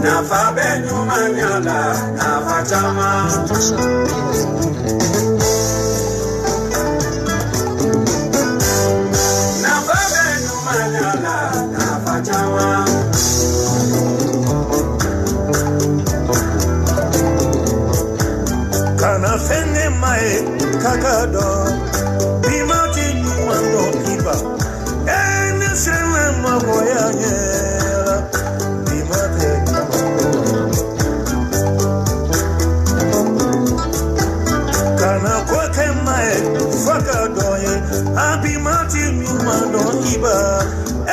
na fabenyu manyala na fachama na fabenyu manyala na fachama kana fene mai kakado bimati nyumando kiba ene sema maboya nyela bimate kana kwake mai fakado ye abimati nyumando kiba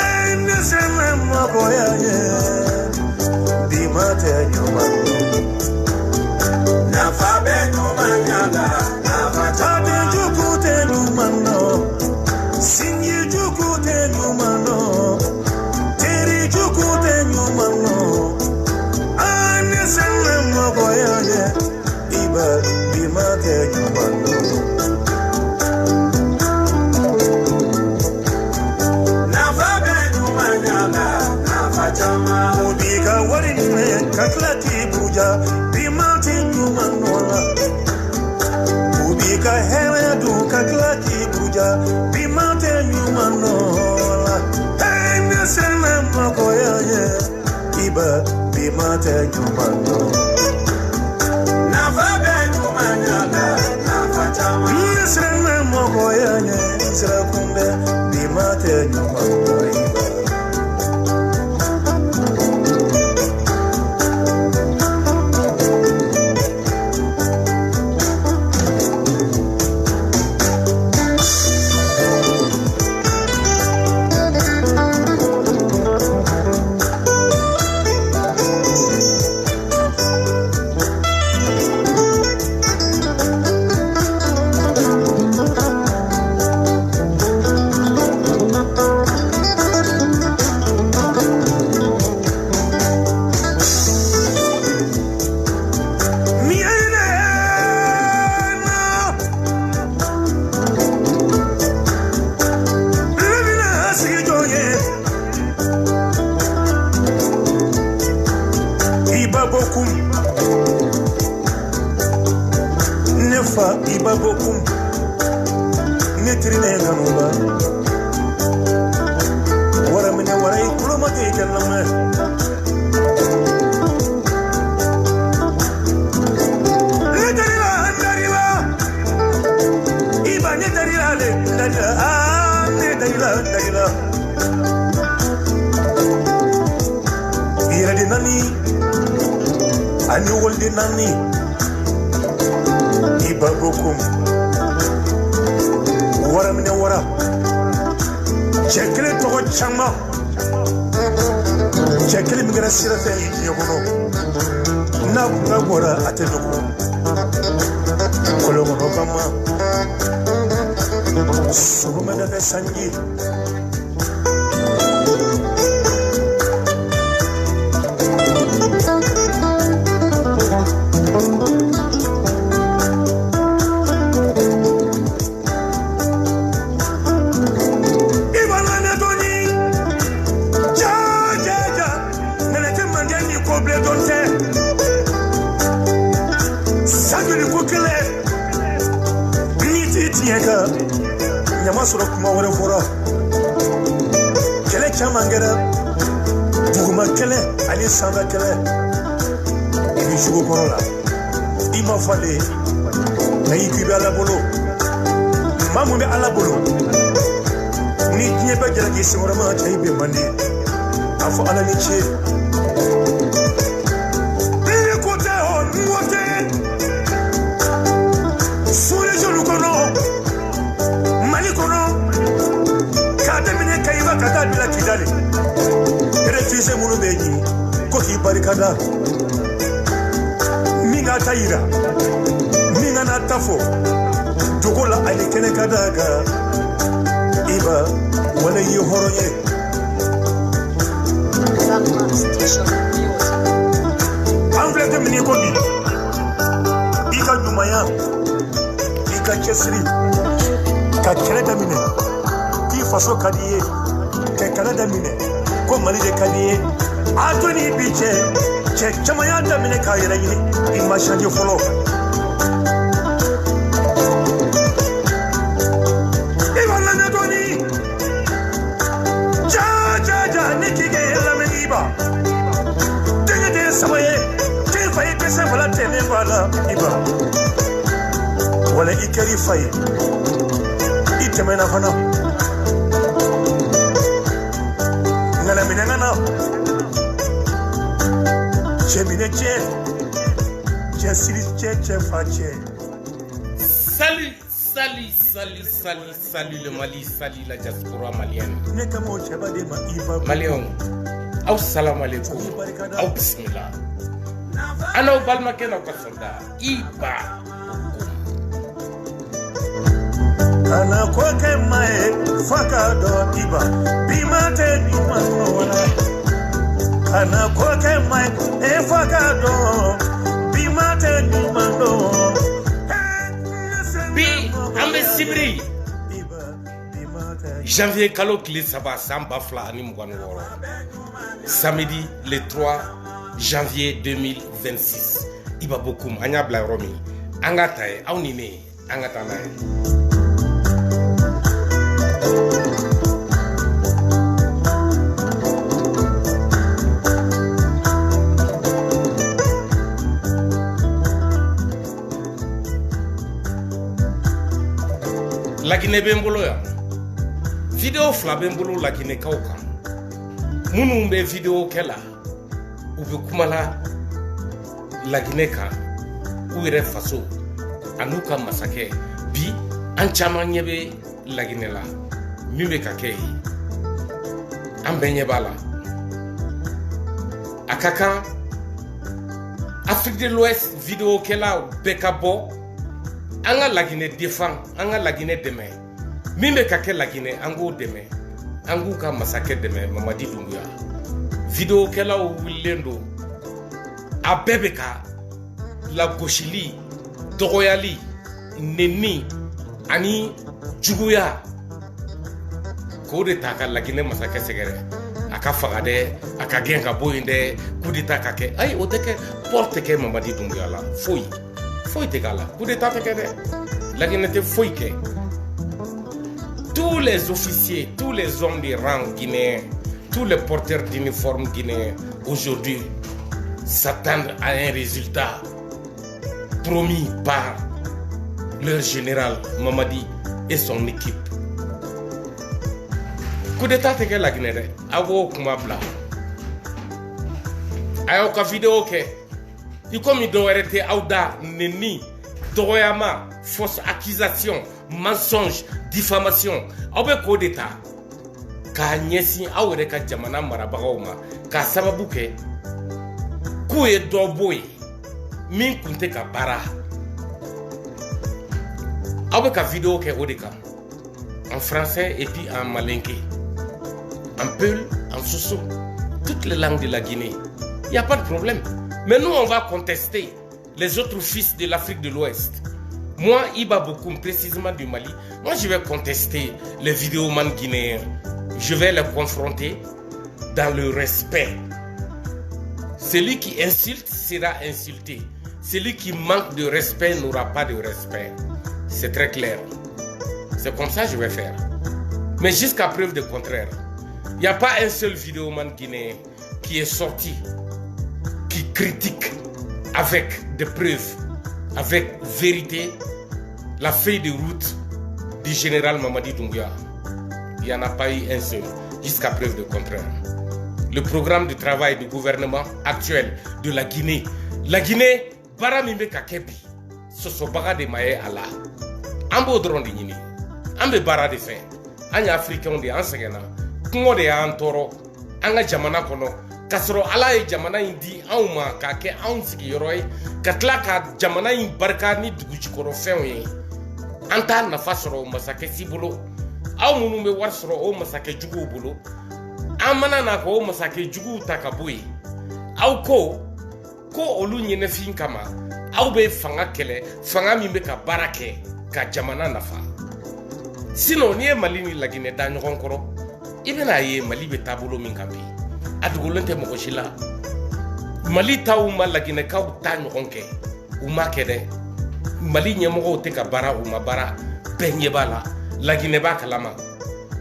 ene sema maboya nyela bimate nyumando na fabenyu manyala na fachama jukute numano singi jukute numano teri jukute numano ane sene mogoyaye iba bimate numano na fabenyu manyala na fachama udiga warinme kaklati buja Ubika hele du kaklaki buja bimate nyumanola ene sene makoya ye iba bimate nyumano na fabe nyumanyala na fachama ene sene makoya ye isra kumbe bimate nyumano iba Ibabokum netrine nanuba wara mine wara ikuloma ke jallama netarila iba netarila le netarila ira dinani ani woldi nani Ibabokum wara mine wara chekele to chama chekele migara sirafe yogono na wara atenuko kologo kama sumada de sanji Nyamasura kuma wara fora kele chamangera duguma kele ali sanda kele ibi shugo korola ima fale na yibi ala bolo mamu be ala bolo ni tiebe jara ki singora ma chaibe mande afo ala ni che bele kote o nuote sure jolu kono kata bila kidali refuse munu beji ko ki barikada minga tayira minga na tafo jogola ali kene kadaga iba wala yi horoye amble de mini ko bi ika dumaya ika chesri ka kene da mine ki faso kadiye ke Canada mine ko Mali de kadiye Atoni biche che chamaya damine ka yere ni ima shanje folo Iwala na doni ja nikige la meniba Tenge de samaye ke faye pesa wala tene wala iba Wala ikeri faye itemena fana Ngala minangana Salut le Mali, salut la diaspora malienne. Malion, au salam alaikum, au bismillah. Ano balma kena kasonda, iba. Ana kwake mae fakado iba, bimate nyumanola. Ana kwake mai efagado bimate nyumando bi ambe sibri janvier kalo kile saba samba fla ani mugano woro samedi le 3 janvier 2026 iba bokum anya bla romi anga tay awnine anga tanay Lagine bembolo ya video fla bembolo lagine kauka munu be video kela ube kumala lagine ka uire faso anuka masake bi anchama nyebe lagine la mime kakei ambenye bala akaka Afrique de l'Ouest video kela bekabo anga lagine défend anga lagine deme mimbe kake lagine ango deme angu ka masake deme Mamadi Doumbouya video kela wilendo abebeka la goshili dogoyali neni ani juguya ko de taka lagine masake segere aka fagade aka genga boyinde kudita kake ay oteke porte ke Mamadi Doumbouya la foi tegala coup d'état tekede la guinée foi ke tous les officiers tous les hommes de rang guinéens tous les porteurs d'uniforme guinéens aujourd'hui s'attendent à un résultat promis par leur général Mamadi et son équipe coup d'état tekede la guinée awo kumabla ayo ka vidéo ke il comme il doit arrêter Aouda Neni, Doroyama, fausse accusation, mensonge, diffamation. Aube coup d'état. Ka nyesi awere ka jamana marabagauma ka sababu ke ku e doboy min kunte ka bara. Aube ka vidéo ke odeka en français et puis en malinké, en peul, en soso, toutes les langues de la Guinée. Il y a pas de problème. Mais nous, on va contester les autres fils de l'Afrique de l'Ouest. Moi, Iba Bokoum, précisément du Mali, moi, je vais contester les vidéomans guinéens. Je vais les confronter dans le respect. Celui qui insulte sera insulté. Celui qui manque de respect n'aura pas de respect. C'est très clair. C'est comme ça que je vais faire. Mais jusqu'à preuve de contraire, il n'y a pas un seul vidéoman guinéen qui est sorti qui critique avec des preuves, avec vérité, la feuille de route du général Mamadi Doumbouya. Il n'y en a pas eu un seul, jusqu'à preuve de contraire. Le programme de travail du gouvernement actuel de la Guinée, Baramimbe Kakebi, Sosobaga de Maye Allah, Ambo Drondi Nini, Ambe Bara de Fin, Anya Africain de Ansegena, Kungo de Antoro, Anga Jamana Kono, Kasro ala e jamana indi auma ka ke aun sigi yoroi katla ka jamana in barka ni dugu jikoro fenwe anta na fasoro masake sibulo aw munu be warsoro o masake jugu bulo amana na ko masake jugu takaboy aw ko olu nyene fin kama aw be fanga kele fanga mi be ka barake ka jamana nafa sino ni e Mali ni lagine da nyogon koro ibena ye Mali be tabulo min kambi adugolente mokoshila Mali taw ma lagine kaw ta ɲɔgɔn u ma kɛ dɛ Mali ɲɛmɔgɔw tɛ ka bara u ma bara bɛɛ ɲɛ b'a la Laginɛ b'a kalama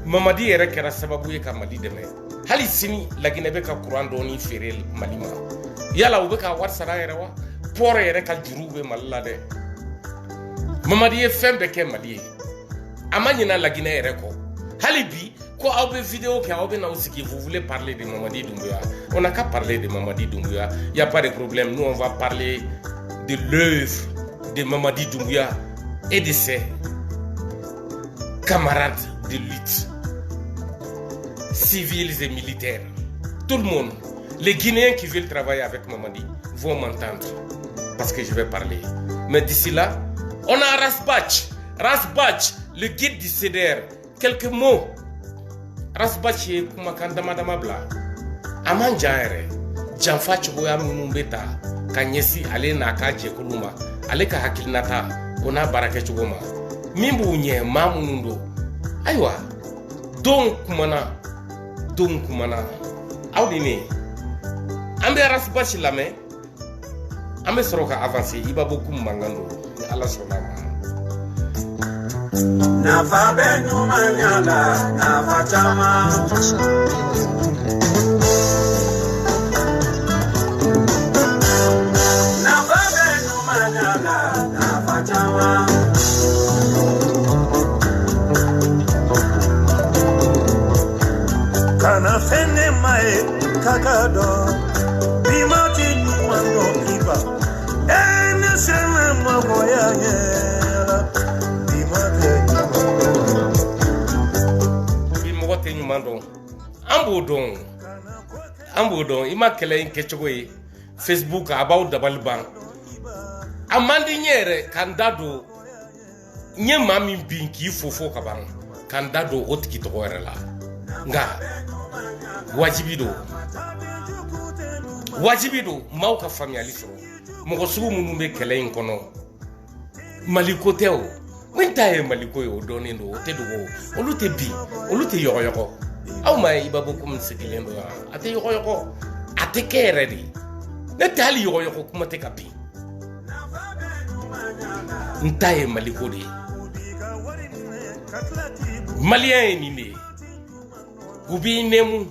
Mamadi yɛrɛ kɛra sababu ye ka Mali dɛmɛ hali sini Laginɛ bɛ ka courant dɔɔni feere Mali ma yala u bɛ ka wari sara yɛrɛ wa port yɛrɛ ka juru bɛ Mali la dɛ Mamadi ye fɛn bɛɛ kɛ Mali ye a ma ɲina Laginɛ yɛrɛ kɔ hali bi ko aw bɛ vidéo kɛ aw bɛ na sigi vous voulez parler de Mamadi Doumbouya on n'a qu'à parler de Mamadi Doumbouya il y a pas de problème nous on va parler de l'œuvre de Mamadi Doumbouya et de ses camarades de lutte civils et militaires tout le monde les Guinéens qui veulent travailler avec Mamadi vont m'entendre parce que je vais parler mais d'ici là on a Rasbach le guide du CDR quelques mots Rasbach ye kumakan dama bla aman jaere janfa cogoya minnu bɛ ta ka ɲɛsi ale n'a ka jɛkulu ma ale ka hakilinata o n'a baara kɛcogo ma min b'u ɲɛ maa minnu don ayiwa don kumana aw ni ne an bɛ Rasbach lamɛn an bɛ sɔrɔ ka avancer i b'a bɔ kun mankan don ni Ala sɔnna ma Nafa benu manyala, nafa chama. Nafa benu manyala, nafa chama. Kana fene mae kakado, bimati nyumano iba. Ene sene magoya yela. An b'o dɔn i ma kɛlɛ in kɛcogo ye Facebook a b'aw dabali ban a man di n ye yɛrɛ ka n da don n ye maa min bin k'i fo ka ban ka n da don o tigi tɔgɔ yɛrɛ la nka wajibi don maaw ka faamuyali sɔrɔ mɔgɔ sugu minnu bɛ kɛlɛ in kɔnɔ Mali ko tɛ o min ta ye Mali ko ye o dɔnnen don o tɛ dogo olu tɛ bin olu tɛ yɔgɔyɔgɔ aw ma ye i b'a bɔ komi sigilen don yan a tɛ yɔgɔyɔgɔ a tɛ kɛ yɛrɛ de ne tɛ hali yɔgɔyɔgɔ kuma tɛ ka bin n ta ye Mali ko de ye Maliyɛn ye nin de ye u b'i nɛmu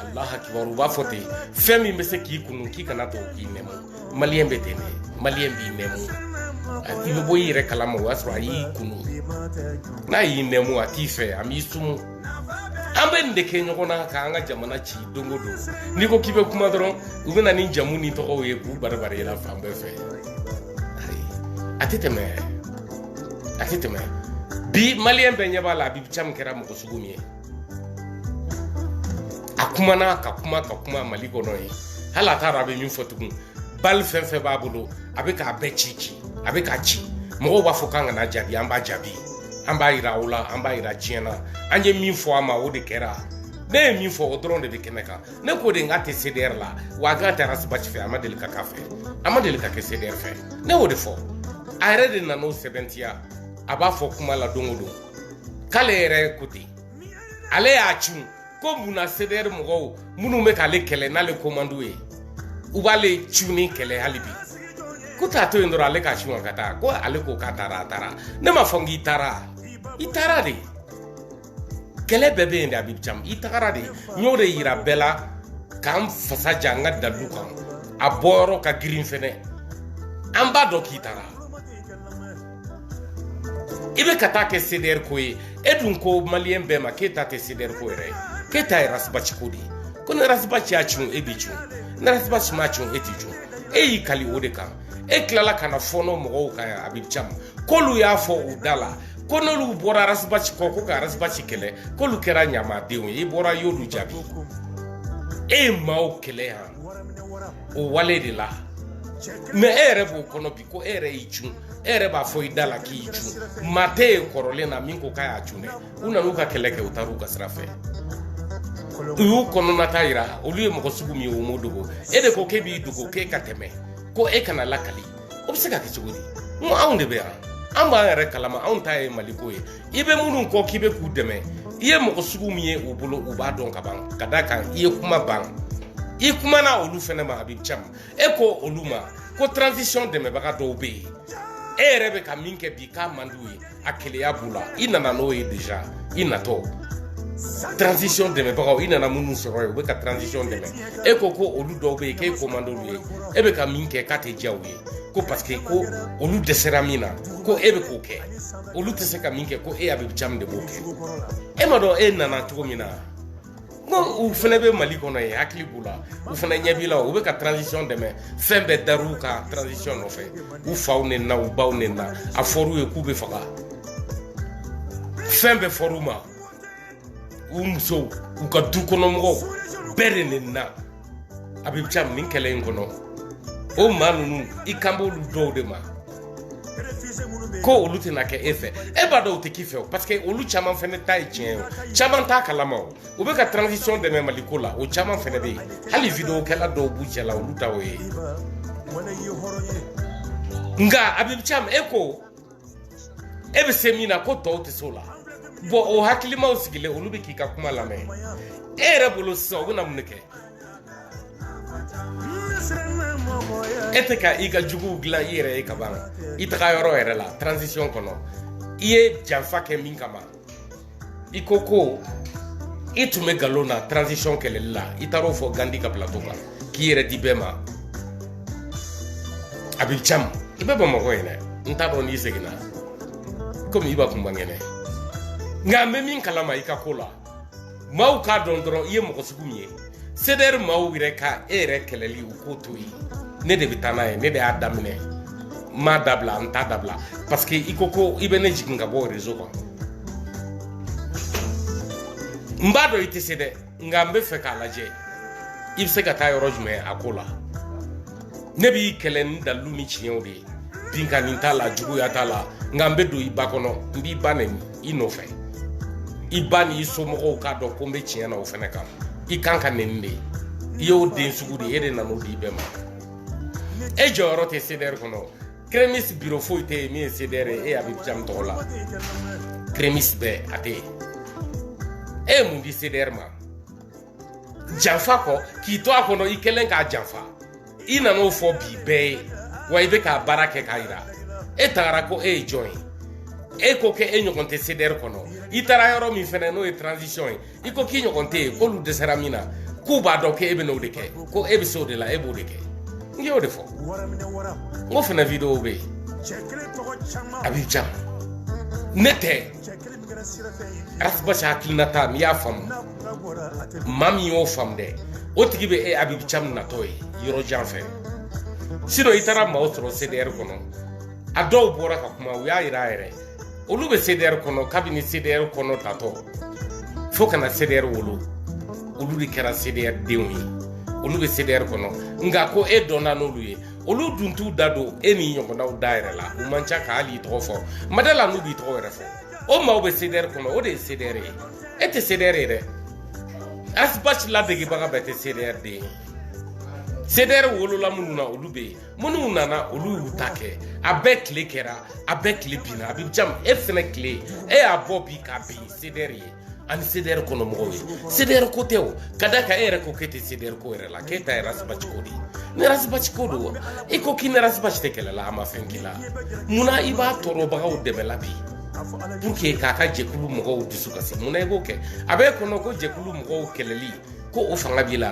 Alahu akibaru u b'a fɔ ten fɛn min bɛ se k'i kunu k'i kana to k'i nɛmu Maliyɛn bɛ ten de Maliyɛn b'i nɛmu i bɛ bɔ i yɛrɛ kalama o y'a sɔrɔ a y'i kunu n'a y'i nɛmu a t'i fɛ a m'i sumu an bɛ nin de kɛ ɲɔgɔn na k'an ka jamana ci don o don n'i ko k'i bɛ kuma dɔrɔn u bɛ na ni jamu ni tɔgɔw ye k'u baribari yɛlɛ fan bɛɛ fɛ a tɛ tɛmɛ bi Maliyɛn bɛɛ ɲɛ b'a la Abibu Cam kɛra mɔgɔ sugu min ye a kumana ka kuma Mali kɔnɔ ye hali a t'a dɔn a bɛ min fɔ tugun bali fɛn fɛn b'a bolo a bɛ k'a bɛɛ ci a bɛ k'a ci mɔgɔw b'a fɔ k'an kana jaabi an b'a jaabi an b'a yira aw la an b'a yira diɲɛ na an ye min fɔ a ma o de kɛra ne ye min fɔ o dɔrɔn de bɛ kɛnɛ kan ne ko de n k'a tɛ CDR la wa n k'a tɛ Rasbach fɛ a ma deli ka k'a fɛ a ma deli ka kɛ CDR fɛ ne y'o de fɔ a yɛrɛ de nana o sɛbɛntiya a b'a fɔ kuma la don o don k'ale yɛrɛ ko ten ale y'a cun ko munna CDR mɔgɔw minnu bɛ k'ale kɛlɛ n'ale komando ye u b'ale cun ni kɛlɛ hali bi ko t'a to yen dɔrɔn ale k'a cun ka taa ko ale ko k'a taara a taara ne ma fɔ k'i taara i taara de kɛlɛ bɛɛ bɛ yen de Abibu Cam i tagara de n y'o de yira bɛɛ la k'an fasa ja n ka dalu kan a bɔyɔrɔ ka girin fɛnɛ an b'a dɔn k'i taara i bɛ ka taa kɛ CDR ko ye e dun ko Maliyɛn bɛɛ ma k'e ta tɛ CDR ko yɛrɛ ye k'e ta ye Rasbach ko de ye ko ni Rasbach y'a cun e b'i cun ni Rasbach m'a cun e t'i cun e y'i kali o de kan e tilala ka na fɔnɔ mɔgɔw kan Abibu Cam k'olu y'a fɔ u da la ko n'olu bɔra Rasbach kɔ ko ka Rasbach kɛlɛ k'olu kɛra ɲamadenw ye i bɔra i y'olu jaabi e ye maaw kɛlɛ yan o wale de la mais e yɛrɛ b'o kɔnɔ bi ko e yɛrɛ y'i cun e yɛrɛ b'a fɔ i da la k'i y'i cun maa tɛ yen kɔrɔlen na min ko k'a y'a cun dɛ u nan'u ka kɛlɛ kɛ u taar'u ka sira fɛ u y'u kɔnɔnata yira olu ye mɔgɔ sugu min ye o m'o dogo e de ko k'e b'i dogo k'e ka tɛmɛ ko e kana lakali o bɛ se ka kɛ cogo di n ko anw de bɛ yan an b'an yɛrɛ kalama anw ta ye maliko ye i bɛ minnu kɔ k'i bɛ k'u dɛmɛ i ye mɔgɔ sugu min ye u bolo u b'a dɔn ka ban ka da kan i ye kuma ban i kumana olu fɛnɛ ma Habib Thiam e ko olu ma ko transition dɛmɛbaga dɔw bɛ yen e yɛrɛ bɛ ka min kɛ bi k'a man d'u ye a keleya b'u la i nana n'o ye déjà i natɔ transition dɛmɛbagaw i nana minnu sɔrɔ ye u bɛ ka transition dɛmɛ e ko olu dɔw bɛ yen k'e ko man d'olu ye e bɛ ka min kɛ k'a tɛ diya u ye ko parce que ko olu dɛsɛra min na ko e bɛ k'o kɛ olu tɛ se ka min kɛ ko e Habib Thiam de b'o kɛ e ma dɔn e nana cogo min na ko u fɛnɛ bɛ Mali kɔnɔ ye hakili b'u la u fɛnɛ ɲɛ b'i la u bɛ ka transition dɛmɛ fɛn bɛɛ dar'u ka transition nɔfɛ u faw nenna u baw nenna a fɔr'u ye k'u bɛ faga fɛn bɛɛ fɔr'u ma u musow u ka du kɔnɔmɔgɔw bɛɛ de nenna Habib Thiam nin kɛlɛ in kɔnɔ o maa ninnu i kan b'olu dɔw de ma ko olu tɛna kɛ e fɛ e b'a dɔn u tɛ k'i fɛ o parce que olu caman fɛnɛ ta ye tiɲɛ ye o caman t'a kalama o u bɛ ka transition dɛmɛ Maliko la o caman fɛnɛ bɛ yen hali vidéo kɛla dɔw b'u cɛ la olu ta o ye nka Habib Thiam e ko e bɛ se min na ko tɔw tɛ se o la bon o hakilimaw sigilen olu bɛ k'i ka kuma lamɛn e yɛrɛ bolo sisan u bɛna mun de kɛ e tɛ ka i ka juguw dilan i yɛrɛ ye ka ban i taga yɔrɔ yɛrɛ la transition kɔnɔ i ye janfa kɛ min kama i ko i tun bɛ galon na transition kɛlɛli la i taara o fɔ Gandi ka plateau kan k'i yɛrɛ di bɛɛ ma Habib Thiam i bɛ Bamakɔ yen dɛ n t'a dɔn n'i seginna komi i b'a kun bangɛnɛ nka n bɛ min kalama i ka ko la maaw k'a dɔn dɔrɔn i ye mɔgɔ sugu min ye CDR maaw yɛrɛ ka e yɛrɛ kɛlɛli u k'o to yen ne de bɛ taa n'a ye ne de y'a daminɛ n m'a dabila n t'a dabila parce que i ko i bɛ ne jigin ka bɔ réseau kan n b'a dɔn i tɛ se dɛ nka n bɛ fɛ k'a lajɛ i bɛ se ka taa yɔrɔ jumɛn a ko la ne b'i kɛlɛ ni dalilu ni tiɲɛw de ye binkani t'a la juguya t'a la nka n bɛ don i ba kɔnɔ n b'i ba nɛni i nɔfɛ i ba ni i somɔgɔw k'a dɔn ko n bɛ tiɲɛ na o fɛnɛ kan i kan ka nɛni de i y'o den sugu de ye e de nan'o di bɛɛ ma e jɔyɔrɔ tɛ CDR kɔnɔ Crémis bureau foyi tɛ yen min ye CDR ye e Habib Thiam tɔgɔ la Crémis bɛɛ a tɛ yen e ye mun di CDR ma janfa kɔ k'i to a kɔnɔ i kɛlen k'a janfa i nan'o fɔ bi bɛɛ ye wa i bɛ k'a baara kɛ k'a yira e tagara ko e ye jɔn ye e ko k'e ɲɔgɔn tɛ CDR kɔnɔ i taara yɔrɔ min fɛnɛ n'o ye transition ye i ko k'i ɲɔgɔn tɛ yen k'olu dɛsɛra min na k'u b'a dɔn k'e bɛ n'o de kɛ ko e bɛ se o de la e b'o de kɛ n y'o de fɔ n ko fɛnɛ vidéo bɛ yen Habib Thiam ne tɛ Asbach hakilinata n'i y'a faamu maa min y'o faamu dɛ o tigi bɛ e Habib Thiam natɔ ye yɔrɔ jan fɛ sinon i taara maaw sɔrɔ CDR kɔnɔ a dɔw bɔra ka kuma u y'a yira a yɛrɛ olu bɛ CDR kɔnɔ kabini CDR kɔnɔ tatɔ fo kana CDR wolo olu de kɛra CDR denw ye olu bɛ CDR kɔnɔ nka ko e dɔnna n'olu ye olu dun t'u da don e ni ɲɔgɔnnaw da yɛrɛ la u man ca ka hali i tɔgɔ fɔ madala n'u b'i tɔgɔ yɛrɛ fɔ o maaw bɛ CDR kɔnɔ o de ye CDR ye e tɛ CDR ye dɛ Asbach ladegebaga bɛɛ tɛ CDR den ye CDR wolola minnu na olu bɛ yen minnu nana olu y'u ta kɛ a bɛɛ tile kɛra a bɛɛ tile binna Habib Thiam e fɛnɛ tile e y'a bɔ bi k'a bin CDR ye ani CDR kɔnɔ mɔgɔw ye CDR ko tɛ o ka da kan e yɛrɛ ko k'e tɛ CDR ko yɛrɛ la k'e ta ye Asbach ko de ye ni Asbach ko don i ko k'i ni Asbach tɛ kɛlɛ la a ma fɛn k'i la munna i b'a tɔɔrɔbagaw dɛmɛ la bi pour que k'a ka jɛkulu mɔgɔw dusu kasi munna i b'o kɛ a bɛ kɔnɔ ko jɛkulu mɔgɔw kɛlɛli ko o fanga b'i la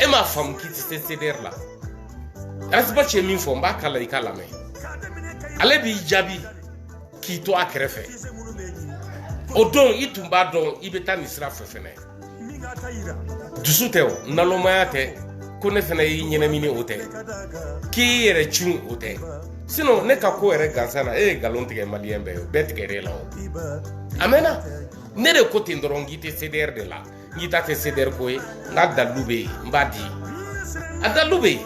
e m'a faamu k'i tɛ se CDR la Asbach ye min fɔ n b'a kala i ka lamɛn ale b'i jaabi k'i to a kɛrɛfɛ o don i tun b'a dɔn i bɛ taa nin sira fɛ fɛnɛ dusu tɛ o nalomaya tɛ ko ne fɛnɛ y'i ɲɛnamini o tɛ k'i yɛrɛ cun o tɛ sinon ne ka ko yɛrɛ gansan na e ye nkalon tigɛ maliyɛn bɛɛ ye bɛɛ tigɛr'e la o a mɛnna ne de ko ten dɔrɔn k'i tɛ CDR de la n'i ta tɛ CDR ko ye n ka dalilu bɛ yen n b'a di a dalilu bɛ yen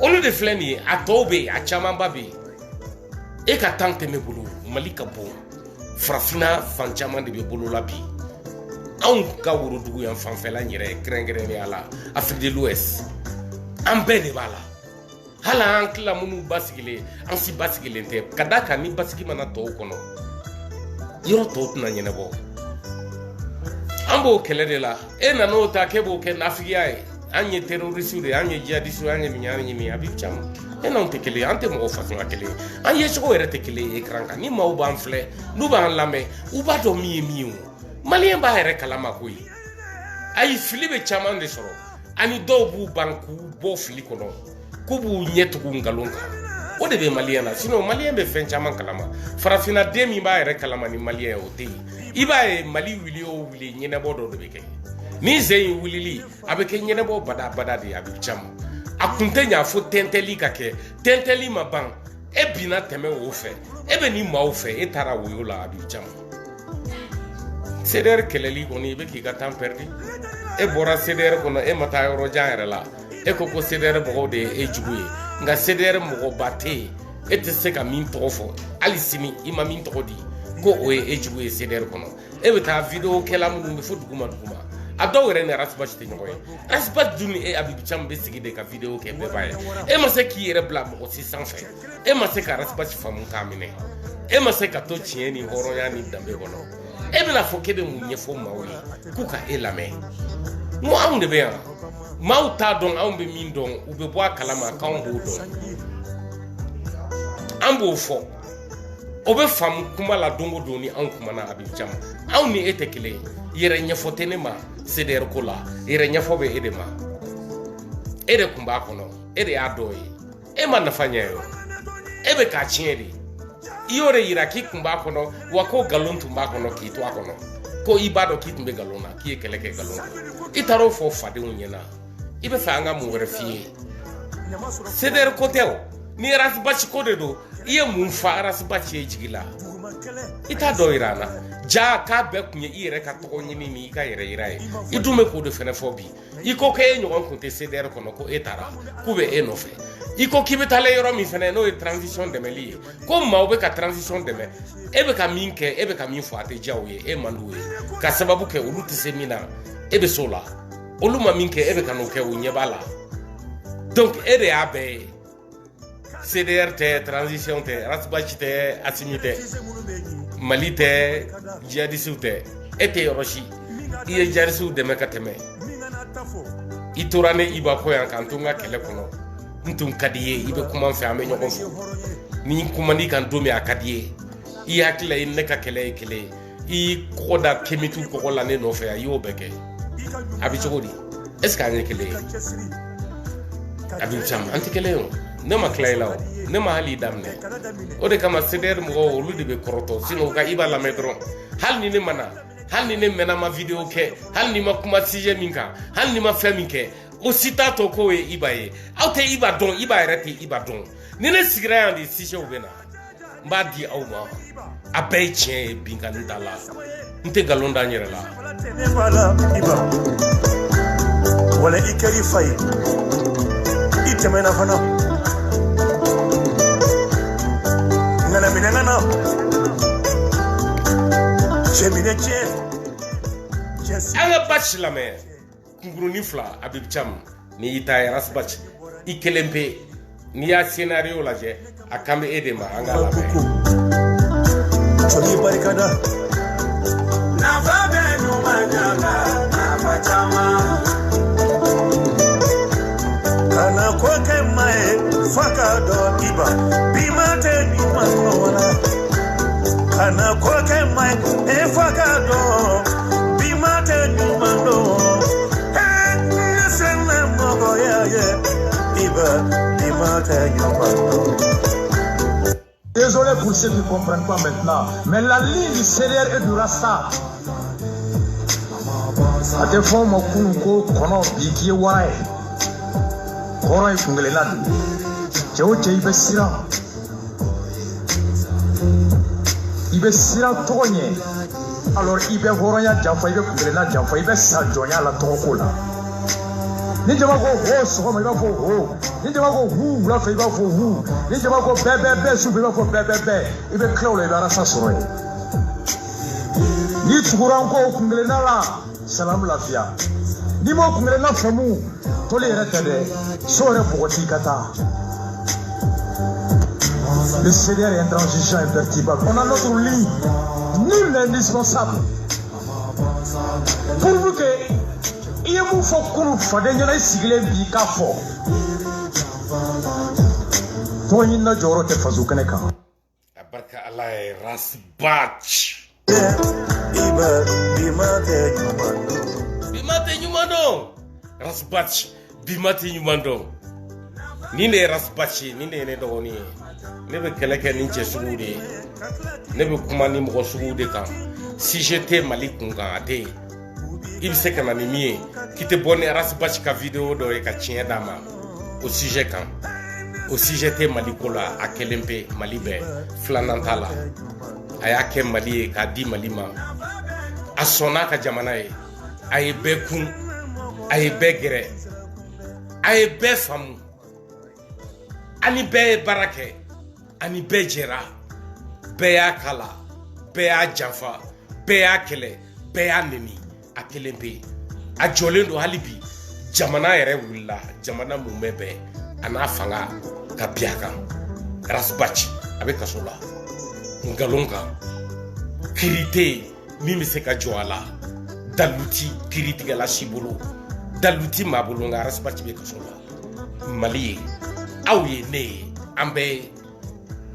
olu de filɛ nin ye a tɔw bɛ yen a camanba bɛ yen e ka temps tɛ ne bolo Mali ka bon farafinna fan caman de bɛ bolo la bi anw ka worodugu yan fanfɛla yɛrɛ kɛrɛnkɛrɛnnenya la Afrique de l'Ouest an bɛɛ de b'a la hala an kila munu basigile an si basigile te kadaka ni basigi mana to kono yoro to tuna nyenebo ambo kele de la e na no ta kebo ke nafiya e anye terroriste de anye jihadiste anye minyani mi abib cham e non te kele ante mo façon kele anye so ere te kele ekran ka ni ma u ban fle nu ban lame u ba do mi malien ba ere kala makoi ay filibe chaman de soro ani do bu banku bo fili kono ko bu nyetu ngalonka o de be malien na sino malien be fen chaman kalama farafina demi ba ere kalama ni malien o te iba e mali wili o wili nyene bodo de be ke ni zeyin wilili abeke nyene bo bada de abib cham akunte nya fo tenteli kake tenteli maban e bina teme wo fe e be ni ma wo fe e tara wo yo la abib cham seder keleli koni be ki ka tam perdi e bora seder kono e mata yoro jaere la e ko seder bo de e juguye nga seder mo bate e te se ka min tofo alisini ima min todi ko o e juguye seder kono e be ta video kela mu be fo duguma adore ne rasbach te ngoy rasbach duni e abib cham be sigi de ka video ke be baye e ma se ki yere bla mo si sans fait e ma se ka rasbach famu kamine e ma se ka to chieni horo ya ni dambe bono e be la fo ke be mu nyefo mawi kuka e la me mo am de be ma uta don am be min don u be bo kalama ka on bo don ambo fo obe fam kuma la dongo doni an kuma na abib cham an ni etekele yere nyefo tenema seder kola yere nyefo be edema ede kumba kono ede adoyi e man na fanyayo ebe ka chieri yore yira ki kumba kono wako galon tumba kono ki to akono ko ibado ki tumbe galona ki ekeleke galona itaro fo fade unyena ibe fanga mu were fie seder kotel ni rasbachi kodedo iye mun fa rasbachi ejigila ita doirana ja ka be kunye ire ka to nyini ni ka ire ire idume ko de fene fobi iko ke nyon ko te seder kono ko etara kube enofe iko kibetale yoro mi fene no transition de meli ko ma obe ka transition de me ebe ka minke ebe ka min fo ate jawe e manduwe ka sababu ke uluti semina ebe sola oluma minke ebe ka no ke unyebala donc ere abe CDR te transition te rasbach te asimite malite jihadiste te ete yoroshi iye jarisu de mekateme itorane iba ko yan kantunga kele kono ntun kadiye ibe kuma fa ame nyoko ni kuma ni kan domi akadiye i hakle in neka kele i koda kemitu ko la ne no fa yo beke abi chogodi est ce ka ngekele abi cham antikele yo ne ma klaylaw ne ma hali damne o de kama seder mo olude be koroto sino ka iba la medron hal ni ne mana hal ni ne mena ma video ke hal ni ma kuma sije minka hal ni ma feminke o sita to ko e ibaye aute iba don iba rete iba don ni ne sigira andi sije obena mbadi au ma abeche binga ndala nte galonda nyerela wala ikari fay itemena fana ngana minangana chemine anga bachelor me nguruni fla abib cham ni ita rasbach ikelempe ni ya scenario la je akambe edema anga la me choli barikada na babe no manyanga na bachama kana koke mai fakado iba bimate ni manora kana koke mai fakado bimate ni manora sena mogo ya iba bimate ni manora. Désolé pour ceux qui ne comprennent pas maintenant, mais la ligne du CDR et du Rasta a des formes au kono biki warai korai kungelena Théo ibe sira togne alors ibe horonya jafa ibe kungelena jafa ibe sajonya la tokola ni jama ko ho so ma ibe fo ho ni jama ko hu la fa ibe fo hu ni jama ko bebe su ibe fo bebe ibe klolo ibe rasa soro ni tukuran ko kungelena la salam lafia ni mo kungelena famu tole rete de sore bogoti kata Le CDR est intransigeant, imperturbable. On a notre ligne. Nul n'est indispensable. Pour vous que il y a un faux coup, il faut que vous ayez un faux. Toi, il y a un jour où tu fais Abarka Allah rasbach. Bimate nyumando. Rasbach. Bimate nyumando. Nine rasbachi, nine ne doni. Nebe keleke ninche sugude. Nebe kumani mko sugude kan. Si j'étais Mali kunga ate. Il sait que nanimie qui te bonne rasbach ka vidéo do e ka chien dama. Au sujet kan. Au sujet te Mali kola a kelempe Mali be flanantala. Aya ke Mali ka di Mali ma. A sona ka jamana e. Aye be kun. Aye be gere. Aye be famu. Ani be barake. Ani be jera. Be ya kala. Be ya janfa. Be ya kele. Be ya neni. A kelempe. A jolendo halibi. Jamana ere willa. Jamana mumebe. Ana fanga kapiaka. Rasbach. Abe kasola. Ngalonga. Kirite. Mimi seka joala. Daluti. Kirite gala shibulu. Daluti mabulunga. Rasbach be kasola. Mali. Aouye ne. Ambe.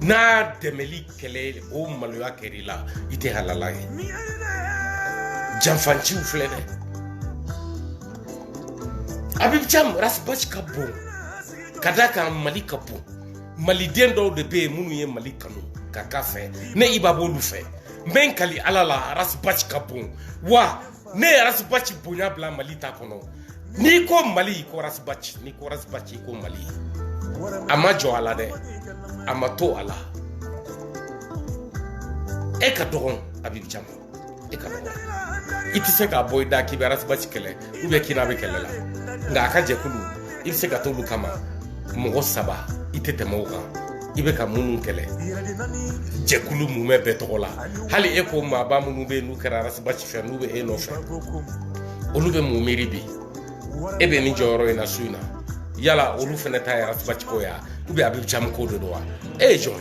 Na demeli kele. O maloya kerila. Ite halala. Janfanchi uflede. Abib Cham Rasbach kabon. Kadaka Mali kapo. Mali dendo de be munu ye Mali kanu. Kaka fe. Ne ibabo lufe. Men kali alala Rasbach kabon. Wa. Ne Rasbach bonya bla Mali ta kono. Ni ko Mali ko Rasbach. Ni ko Rasbach ko Mali. Ama jo ala de. Ama to ala. Eka dogon Abib Cham. Eka dogon. Iti se ka boy da ki be Rasbach kele. Ube kina be kele la. Nga aka jekulu. Il se ka tolu kama. Mogo saba ite temoga ibe ka munu kele jekulu mume betola hali eko ma ba munu be nu kera Rasbach fe nu be eno fe olu be mu meribi ebe ni joro ina suina yala olu fene ta Rasbach ko ya ube Abib Cham ko do wa e jo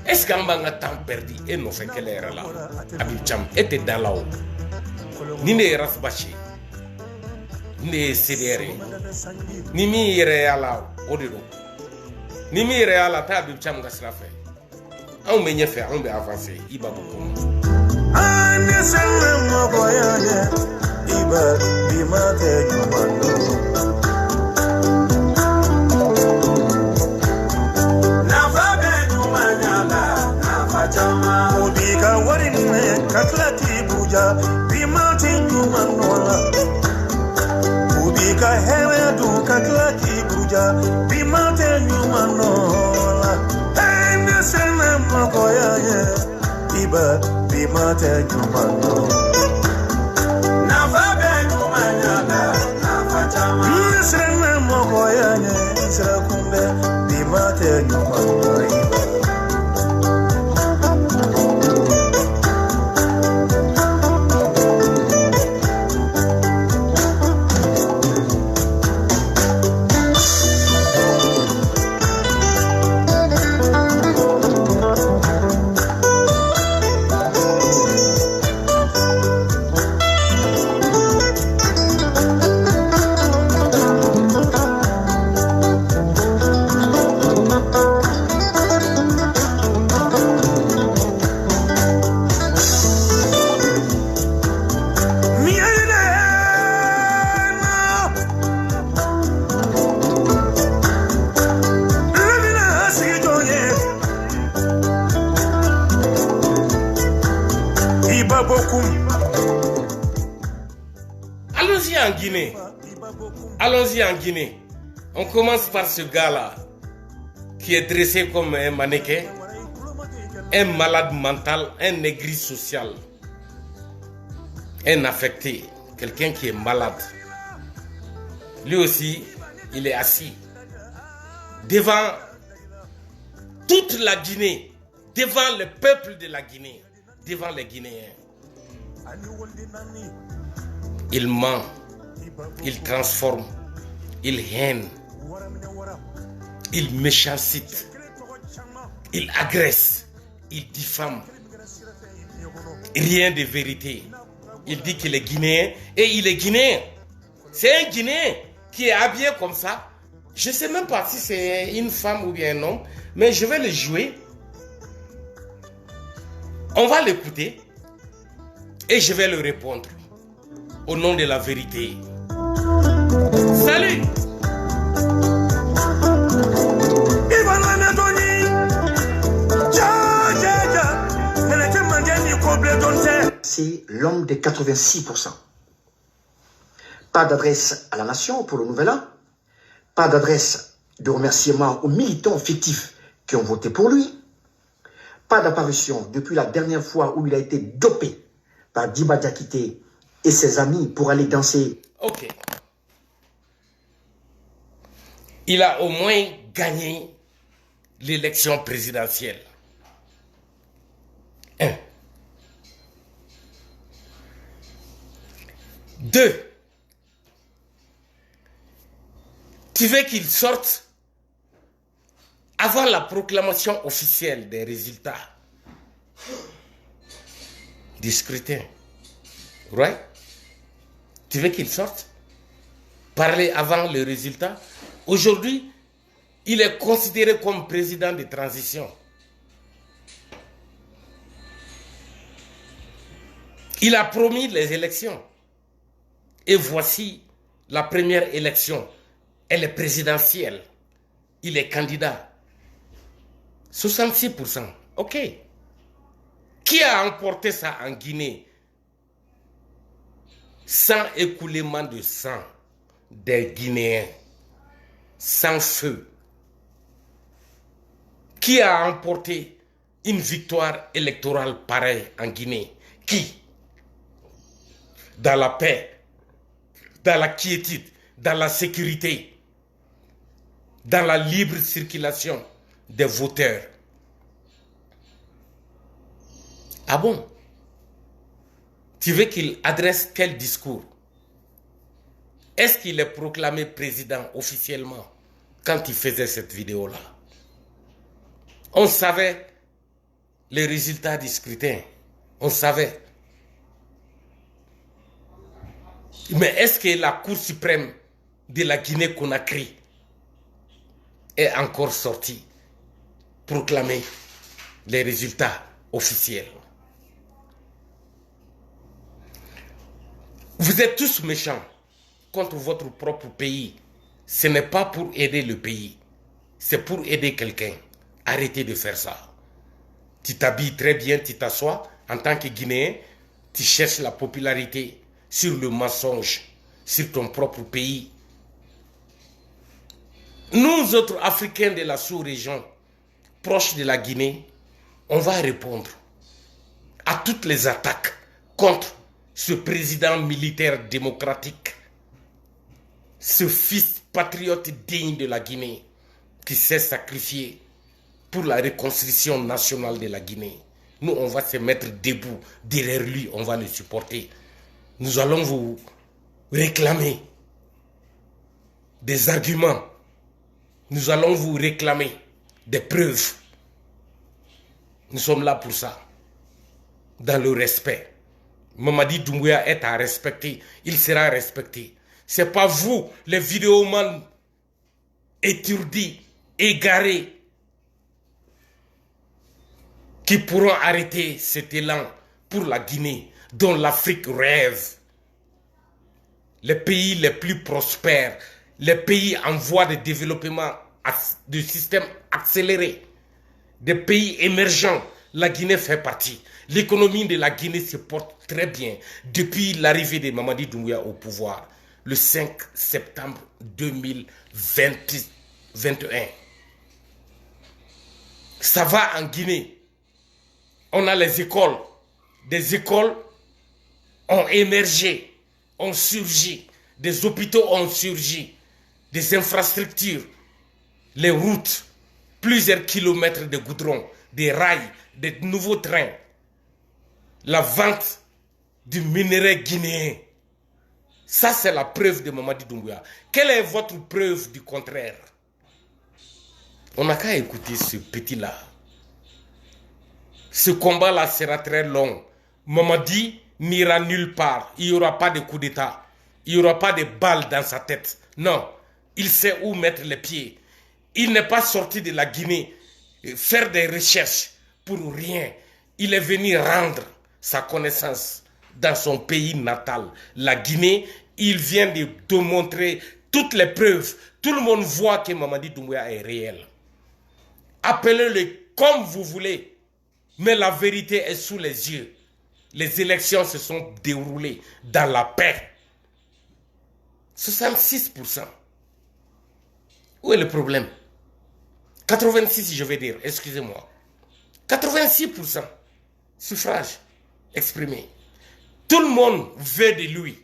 est-ce que amba nga temps perdu eno fe kele era la Abib Cham était dans la haut ni ne Rasbach ne CDR ni mi yere ala odiro ni mi yere ala ta Abib Cham gasra fe on me nyefe on be avancer iba boko ane sele mo boyane iba bimate nyumando na fabe nyumanyala na fatama udiga warine katlati buja bimate nyumando Ubika hewe du katlaki buja bimate nyumanola ene sene makoya ye iba bimate nyumano na fabe nyumanyala na fatama ene sene makoya ye sira kumbe bimate nyumano iba Allons-y en Guinée. On commence par ce gars-là qui est dressé comme un mannequin, un malade mental, un négri social, un affecté, quelqu'un qui est malade. Lui aussi, il est assis devant toute la Guinée, devant le peuple de la Guinée, devant les Guinéens. Il ment, il transforme, il haine, il méchancite, il agresse, il diffame. Rien de vérité. Il dit qu'il est guinéen et il est guinéen. C'est un Guinéen qui est habillé comme ça. Je ne sais même pas si c'est une femme ou bien un homme, mais je vais le jouer. On va l'écouter et je vais le répondre au nom de la vérité. Salut! C'est l'homme des 86%. Pas d'adresse à la nation pour le nouvel an. Pas d'adresse de remerciement aux militants fictifs qui ont voté pour lui. Pas d'apparition depuis la dernière fois où il a été dopé par Diba Diakité et ses amis pour aller danser. Ok. Il a au moins gagné l'élection présidentielle. 1. 2. Tu veux qu'il sorte avant la proclamation officielle des résultats du scrutin. Ouais? Tu veux qu'il sorte? Parler avant le résultat? Aujourd'hui, il est considéré comme président de transition. Il a promis les élections. Et voici la première élection. Elle est présidentielle. Il est candidat. 66%. OK. Qui a emporté ça en Guinée? Sans écoulement de sang des Guinéens. Sans feu. Qui a emporté une victoire électorale pareille en Guinée? Qui? Dans la paix, dans la quiétude, dans la sécurité, dans la libre circulation des voteurs. Ah bon? Tu veux qu'il adresse quel discours? Est-ce qu'il est proclamé président officiellement quand il faisait cette vidéo-là? On savait les résultats du scrutin. On savait. Mais est-ce que la Cour suprême de la Guinée-Conakry est encore sortie proclamer les résultats officiels? Vous êtes tous méchants contre votre propre pays. Ce n'est pas pour aider le pays. C'est pour aider quelqu'un. Arrêtez de faire ça. Tu t'habilles très bien, tu t'assois en tant que Guinéen, tu cherches la popularité sur le mensonge, sur ton propre pays. Nous autres Africains de la sous-région, proches de la Guinée, on va répondre à toutes les attaques contre ce président militaire démocratique, ce fils patriote digne de la Guinée, qui s'est sacrifié pour la reconstruction nationale de la Guinée. Nous, on va se mettre debout derrière lui, on va le supporter. Nous allons vous réclamer des arguments. Nous allons vous réclamer des preuves. Nous sommes là pour ça. Dans le respect. Mamadi Doumbouya est à respecter. Il sera respecté. Ce n'est pas vous, les vidéomans étourdis, égarés, qui pourront arrêter cet élan pour la Guinée, dont l'Afrique rêve. Les pays les plus prospères, les pays en voie de développement de système accéléré, des pays émergents, la Guinée fait partie. L'économie de la Guinée se porte très bien depuis l'arrivée de Mamadi Doumbouya au pouvoir, le 5 septembre 2021. Ça va en Guinée. On a les écoles. Des écoles ont émergé, ont surgi. Des hôpitaux ont surgi. Des infrastructures, les routes, plusieurs kilomètres de goudron, des rails, des nouveaux trains. La vente du minerai guinéen. Ça, c'est la preuve de Mamadi Doumbouya. Quelle est votre preuve du contraire? On n'a qu'à écouter ce petit-là. Ce combat-là sera très long. Mamadi n'ira nulle part. Il n'y aura pas de coup d'État. Il n'y aura pas de balles dans sa tête. Non. Il sait où mettre les pieds. Il n'est pas sorti de la Guinée faire des recherches pour rien. Il est venu rendre sa connaissance dans son pays natal, la Guinée. Il vient de démontrer toutes les preuves. Tout le monde voit que Mamadi Doumbouya est réel. Appelez-le comme vous voulez. Mais la vérité est sous les yeux. Les élections se sont déroulées dans la paix. 66%. Où est le problème? 86, je vais dire, excusez-moi. 86% suffrage exprimé. Tout le monde veut de lui.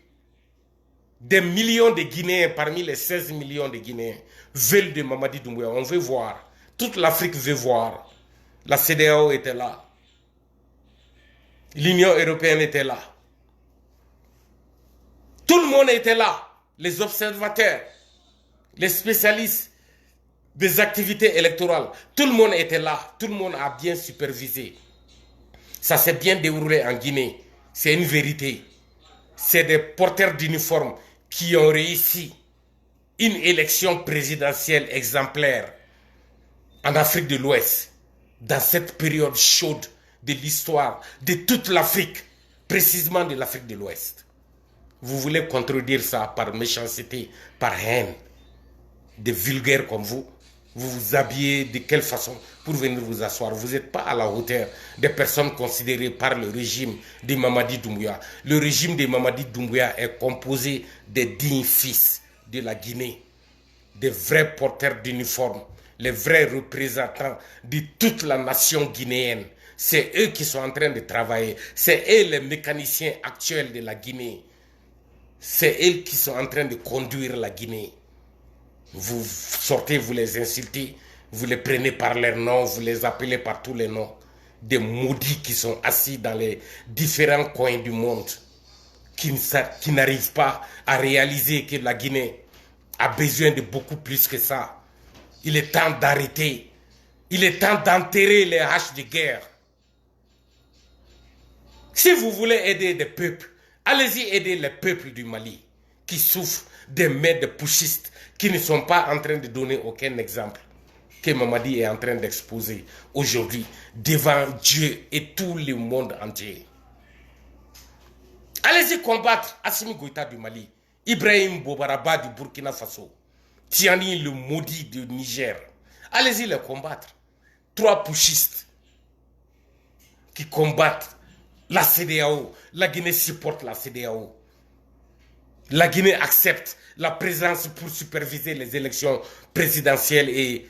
Des millions de Guinéens, parmi les 16 millions de Guinéens, veulent de Mamadi Doumbouya. On veut voir. Toute l'Afrique veut voir. La CEDEAO était là. L'Union européenne était là. Tout le monde était là. Les observateurs, les spécialistes des activités électorales. Tout le monde était là. Tout le monde a bien supervisé. Ça s'est bien déroulé en Guinée. C'est une vérité. C'est des porteurs d'uniformes qui ont réussi une élection présidentielle exemplaire en Afrique de l'Ouest, dans cette période chaude de l'histoire de toute l'Afrique, précisément de l'Afrique de l'Ouest. Vous voulez contredire ça par méchanceté, par haine, des vulgaires comme vous. Vous vous habillez de quelle façon pour venir vous asseoir? Vous n'êtes pas à la hauteur des personnes considérées par le régime de Mamadi Doumbouya. Le régime de Mamadi Doumbouya est composé des dignes fils de la Guinée, des vrais porteurs d'uniformes, les vrais représentants de toute la nation guinéenne. C'est eux qui sont en train de travailler. C'est eux les mécaniciens actuels de la Guinée. C'est eux qui sont en train de conduire la Guinée. Vous sortez, vous les insultez, vous les prenez par leurs noms, vous les appelez par tous les noms. Des maudits qui sont assis dans les différents coins du monde, qui n'arrivent pas à réaliser que la Guinée a besoin de beaucoup plus que ça. Il est temps d'arrêter. Il est temps d'enterrer les haches de guerre. Si vous voulez aider des peuples, allez-y aider les peuples du Mali qui souffrent des mains de putschistes qui ne sont pas en train de donner aucun exemple que Mamadi est en train d'exposer aujourd'hui devant Dieu et tout le monde entier. Allez-y combattre Assimi Goïta du Mali, Ibrahim Boubaraba du Burkina Faso, Tiani le maudit du Niger. Allez-y les combattre. 3 putschistes qui combattent la CEDEAO. La Guinée supporte la CEDEAO. La Guinée accepte la présence pour superviser les élections présidentielles et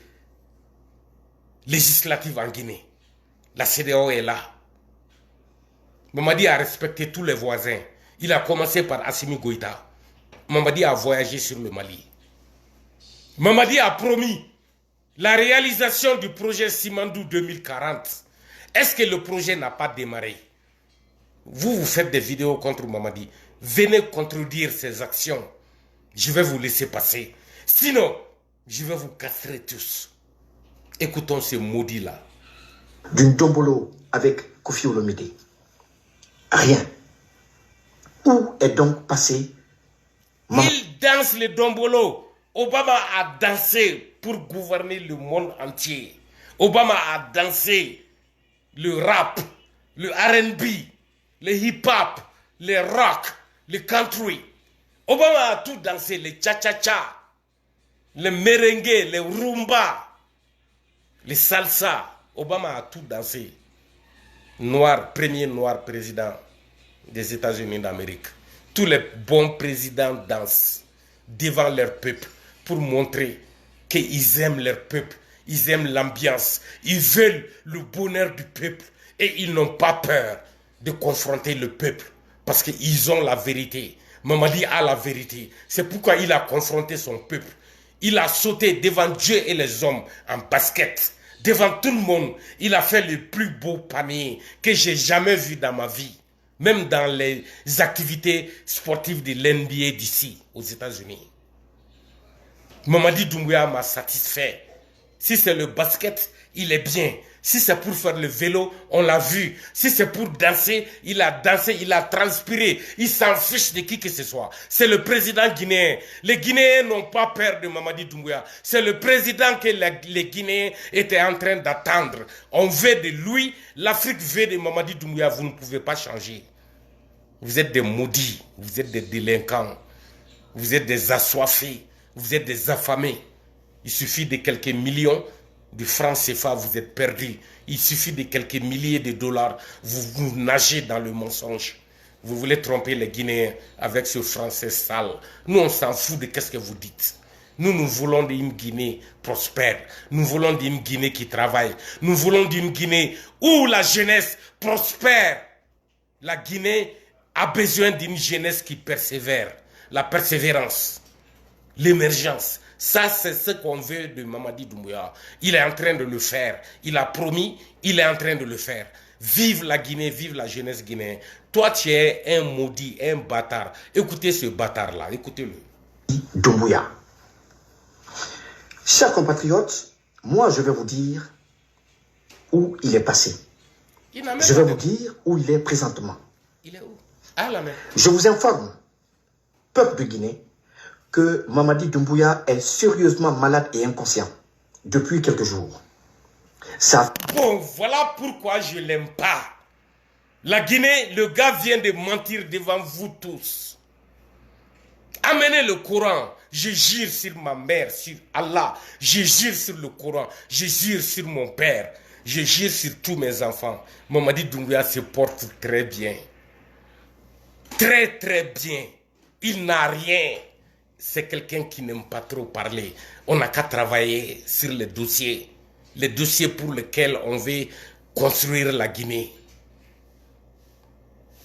législatives en Guinée. La CEDEAO est là. Mamadi a respecté tous les voisins. Il a commencé par Assimi Goïta. Mamadi a voyagé sur le Mali. Mamadi a promis la réalisation du projet Simandou 2040. Est-ce que le projet n'a pas démarré? Vous faites des vidéos contre Mamadi. Venez contredire ses actions. Je vais vous laisser passer. Sinon, je vais vous castrer tous. Écoutons ce maudit-là. D'une Dombolo avec Kofi Olomide. Rien. Où est donc passé Il danse le Dombolo. Obama a dansé pour gouverner le monde entier. Obama a dansé le rap, le R&B, le hip-hop, le rock, le country. Obama a tout dansé, le cha-cha-cha, le merengue, le rumba, le salsa. Obama a tout dansé. Noir, premier noir président des États-Unis d'Amérique. Tous les bons présidents dansent devant leur peuple pour montrer qu'ils aiment leur peuple, ils aiment l'ambiance, ils veulent le bonheur du peuple et ils n'ont pas peur de confronter le peuple parce qu'ils ont la vérité. Mamadi a la vérité. C'est pourquoi il a confronté son peuple. Il a sauté devant Dieu et les hommes en basket. Devant tout le monde, il a fait le plus beau panier que j'ai jamais vu dans ma vie. Même dans les activités sportives de l'NBA d'ici, aux États-Unis. Mamadi Doumbouya m'a satisfait. Si c'est le basket, il est bien. Si c'est pour faire le vélo, on l'a vu. Si c'est pour danser, il a dansé, il a transpiré. Il s'en fiche de qui que ce soit. C'est le président guinéen. Les Guinéens n'ont pas peur de Mamadi Doumbouya. C'est le président que les Guinéens étaient en train d'attendre. On veut de lui, l'Afrique veut de Mamadi Doumbouya. Vous ne pouvez pas changer. Vous êtes des maudits, vous êtes des délinquants, vous êtes des assoiffés, vous êtes des affamés. Il suffit de quelques millions de francs CFA, vous êtes perdus. Il suffit de quelques milliers de dollars, vous nagez dans le mensonge. Vous voulez tromper les Guinéens avec ce français sale. Nous, on s'en fout de qu'est-ce que vous dites. Nous voulons d'une Guinée prospère. Nous voulons d'une Guinée qui travaille. Nous voulons d'une Guinée où la jeunesse prospère. La Guinée a besoin d'une jeunesse qui persévère. La persévérance, l'émergence. Ça, c'est ce qu'on veut de Mamadi Doumbouya. Il est en train de le faire. Il a promis, il est en train de le faire. Vive la Guinée, vive la jeunesse guinéenne. Toi, tu es un maudit, un bâtard. Écoutez ce bâtard-là, écoutez-le. Doumbouya. Chers compatriotes, moi, je vais vous dire où il est passé. Je vais vous dire où il est présentement. Il est où? Ah, la mer. Je vous informe, peuple de Guinée, que Mamadi Doumbouya est sérieusement malade et inconscient depuis quelques jours. Ça... Bon, voilà pourquoi je ne l'aime pas. La Guinée, le gars vient de mentir devant vous tous. Amenez le Coran. Je jure sur ma mère, sur Allah. Je jure sur le Coran. Je jure sur mon père. Je jure sur tous mes enfants. Mamadi Doumbouya se porte très bien. Très, très bien. Il n'a rien. C'est quelqu'un qui n'aime pas trop parler. On n'a qu'à travailler sur les dossiers pour lesquels on veut construire la Guinée.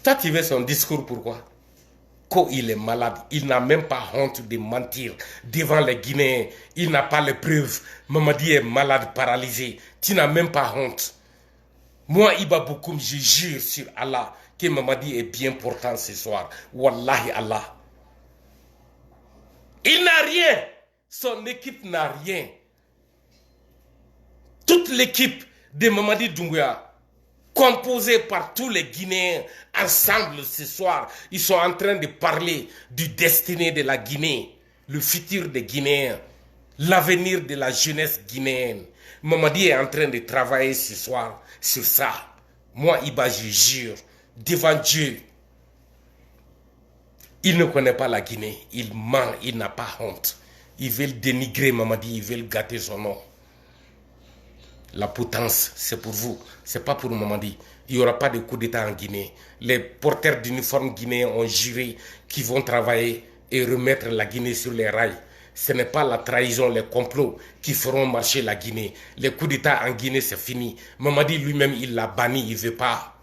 Toi, tu veux son discours, pourquoi? Quand il est malade, il n'a même pas honte de mentir devant les Guinéens. Il n'a pas les preuves. Mamadi est malade, paralysé. Tu n'as même pas honte. Moi, Iba Bokoum, je jure sur Allah que Mamadi est bien portant ce soir. Wallahi Allah. Il n'a rien. Son équipe n'a rien. Toute l'équipe de Mamadi Doumbouya, composée par tous les Guinéens, ensemble ce soir, ils sont en train de parler du destiné de la Guinée, le futur des Guinéens, l'avenir de la jeunesse guinéenne. Mamadi est en train de travailler ce soir sur ça. Moi, Iba, je jure, devant Dieu, il ne connaît pas la Guinée. Il ment, il n'a pas honte. Ils veulent dénigrer Mamadi, ils veulent gâter son nom. La potence, c'est pour vous, c'est pas pour Mamadi. Il n'y aura pas de coup d'État en Guinée. Les porteurs d'uniformes guinéens ont juré qu'ils vont travailler et remettre la Guinée sur les rails. Ce n'est pas la trahison, les complots qui feront marcher la Guinée. Les coups d'État en Guinée, c'est fini. Mamadi lui-même, il l'a banni, il ne veut pas.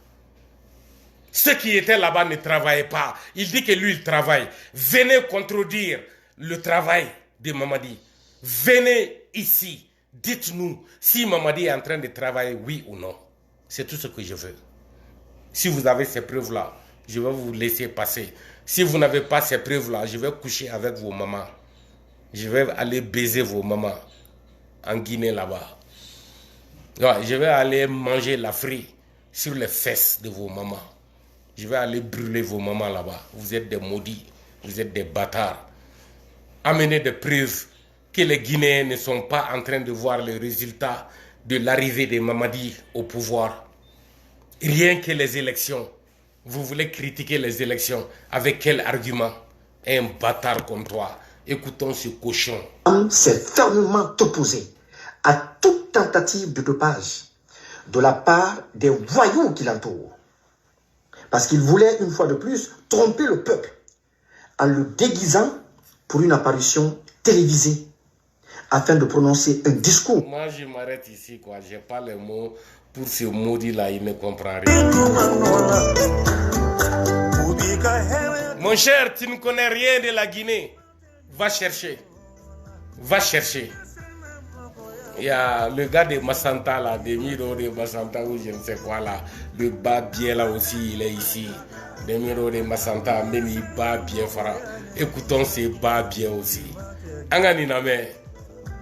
Ceux qui étaient là-bas ne travaillaient pas. Il dit que lui, il travaille. Venez contredire le travail de Mamadi. Venez ici. Dites-nous si Mamadi est en train de travailler, oui ou non. C'est tout ce que je veux. Si vous avez ces preuves-là, je vais vous laisser passer. Si vous n'avez pas ces preuves-là, je vais coucher avec vos mamans. Je vais aller baiser vos mamans en Guinée là-bas. Ouais, je vais aller manger la frite sur les fesses de vos mamans. Je vais aller brûler vos mamans là-bas. Vous êtes des maudits, vous êtes des bâtards. Amenez des preuves que les Guinéens ne sont pas en train de voir le résultat de l'arrivée de Mamadi au pouvoir. Rien que les élections. Vous voulez critiquer les élections. Avec quel argument? Un bâtard comme toi. Écoutons ce cochon. S'est fermement opposé à toute tentative de dopage de la part des voyous qui l'entourent. Parce qu'il voulait une fois de plus tromper le peuple en le déguisant pour une apparition télévisée afin de prononcer un discours. Moi, je m'arrête ici, quoi. Je n'ai pas les mots pour ce maudit-là. Il ne comprend rien. Mon cher, tu ne connais rien de la Guinée. Va chercher. Va chercher. Il y a le gars de Massanta, là, Demiro de Massanta, ou je ne sais quoi, là. Le bas bien, là aussi, il est ici. Demiro de Massanta, même il bat bien, Fara. Écoutons ces bas bien aussi. Anganiname.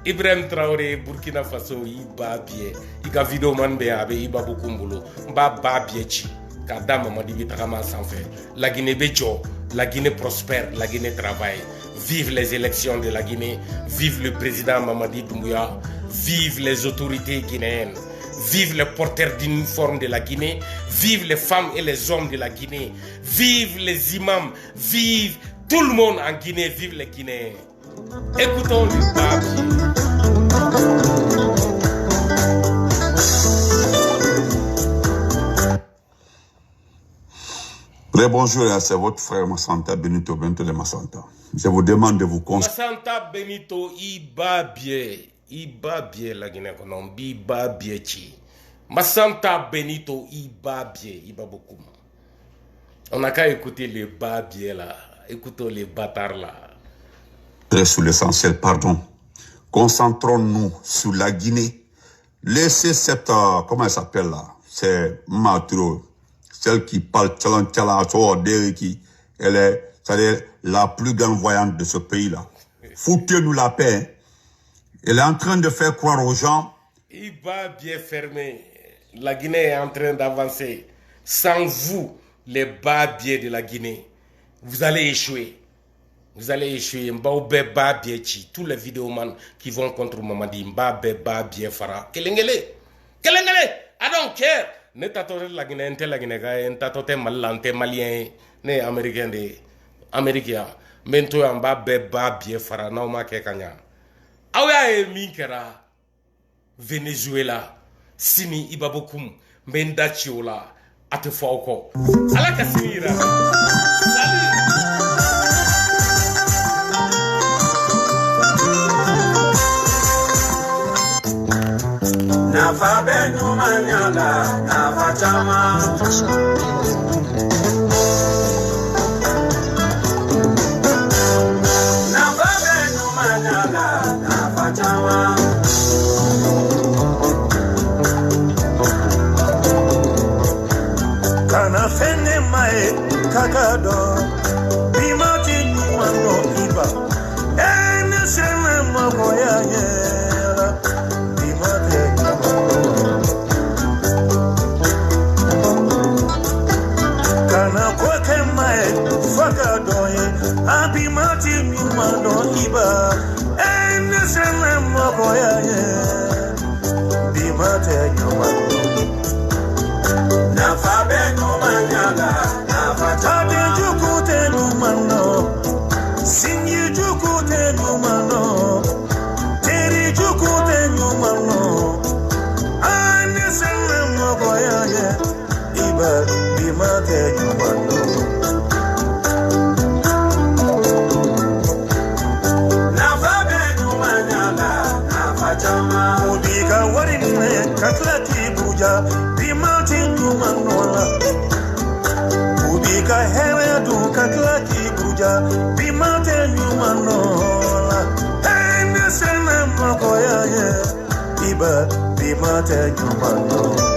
Ibrahim Traoré Burkina Faso iba bien ika vidéo man be abe iba bukumbulu mba ba biechi kada Mamadi Bitagama sans faire la Guinée bejo la Guinée prospère la Guinée travaille vive les élections de la Guinée vive le président Mamadi Doumbouya vive les autorités guinéennes vive les porteurs d'uniforme de la Guinée vive les femmes et les hommes de la Guinée vive les imams vive tout le monde en Guinée vive les Guinéens. Écoutons le papier. Très bonjour, c'est votre frère Massanta Benito de Massanta. Je vous demande de vous concentrer. Massanta Benito, il va bien la Guinée Colombie, il va bien. Massanta Benito, il va bien, il va beaucoup. On n'a qu'à écouter les babiers là, écoutons les bâtards là. Sur l'essentiel, pardon. Concentrons-nous sur la Guinée. Laissez cette, comment elle s'appelle là? C'est Matro. Celle qui parle elle est, c'est-à-dire la plus grande voyante de ce pays-là. Foutez-nous la paix. Hein. Elle est en train de faire croire aux gens. Il va bien fermer. La Guinée est en train d'avancer. Sans vous, les babiers de la Guinée, vous allez échouer. Vous allez échouer. Tous les vidéomans qui vont contre Mamadi, Mbabe Fara. Kelengele. I don't care. Ne tatore la Guinée, la Guinée, ne tatote malante malien, ne américain de américain. Mento Mbabe Fara, na ma kekanya. Awa e minkera Venezuela, Sini Ibabokum, Mendachiola, Atefauko. Alaka Sinira. Salut. Nafa benu manyala, nafa chama. Nafa benu manyala, nafa chama. Kana fene mae kakado, bimati nyumano iba. Ene sene makoya yera, bimati Kana kweke mae fakadoye, abimati nyumano iba. Ene sene makoya yera, bimati nyumano. Nafa benu manyala, nafa chama. Ade jukute numano, sinye jukute numano, teri jukute numano. Ane sene mogoya ye, iba bimate numano. Nafa benu manyala, nafa chama. Ubiga warine katlati buja, bimate numanola. Ubiga hewe du katlati buja, bimate numanola. Ane sene mogoya ye, iba bimate numano.